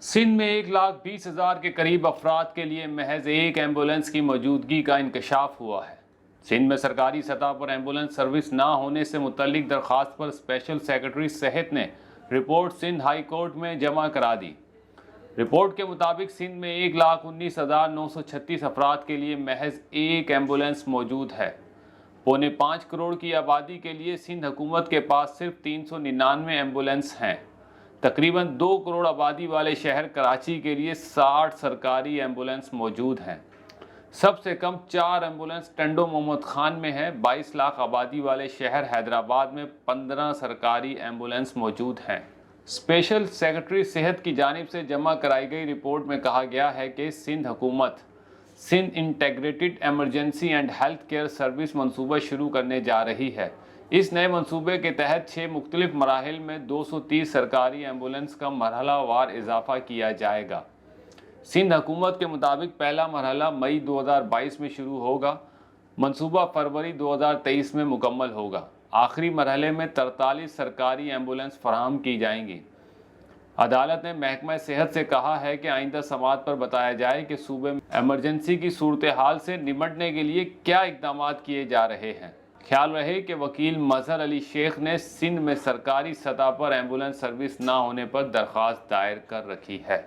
سندھ میں 1,20,000 کے قریب افراد کے لیے محض ایک ایمبولینس کی موجودگی کا انکشاف ہوا ہے۔ سندھ میں سرکاری سطح پر ایمبولینس سروس نہ ہونے سے متعلق درخواست پر اسپیشل سیکرٹری صحت نے رپورٹ سندھ ہائی کورٹ میں جمع کرا دی۔ رپورٹ کے مطابق سندھ میں 1,19,936 افراد کے لیے محض ایک ایمبولینس موجود ہے۔ 4.25 کروڑ کی آبادی کے لیے سندھ حکومت کے پاس صرف 399 ایمبولینس ہیں۔ تقریباً 2 کروڑ آبادی والے شہر کراچی کے لیے 60 سرکاری ایمبولینس موجود ہیں۔ سب سے کم 4 ایمبولینس ٹنڈو محمد خان میں ہے۔ 22 لاکھ آبادی والے شہر حیدرآباد میں 15 سرکاری ایمبولینس موجود ہیں۔ اسپیشل سیکرٹری صحت کی جانب سے جمع کرائی گئی رپورٹ میں کہا گیا ہے کہ سندھ حکومت Sindh integrated emergency and health care service منصوبہ شروع کرنے جا رہی ہے۔ اس نئے منصوبے کے تحت 6 مختلف مراحل میں 230 سرکاری ایمبولینس کا مرحلہ وار اضافہ کیا جائے گا۔ سندھ حکومت کے مطابق پہلا مرحلہ مئی 2022 میں شروع ہوگا۔ منصوبہ فروری 2023 میں مکمل ہوگا۔ آخری مرحلے میں 43 سرکاری ایمبولینس فراہم کی جائیں گی۔ عدالت نے محکمہ صحت سے کہا ہے کہ آئندہ سماعت پر بتایا جائے کہ صوبے میں ایمرجنسی کی صورتحال سے نمٹنے کے لیے کیا اقدامات کیے جا رہے ہیں۔ خیال رہے کہ وکیل مظہر علی شیخ نے سندھ میں سرکاری سطح پر ایمبولینس سروس نہ ہونے پر درخواست دائر کر رکھی ہے۔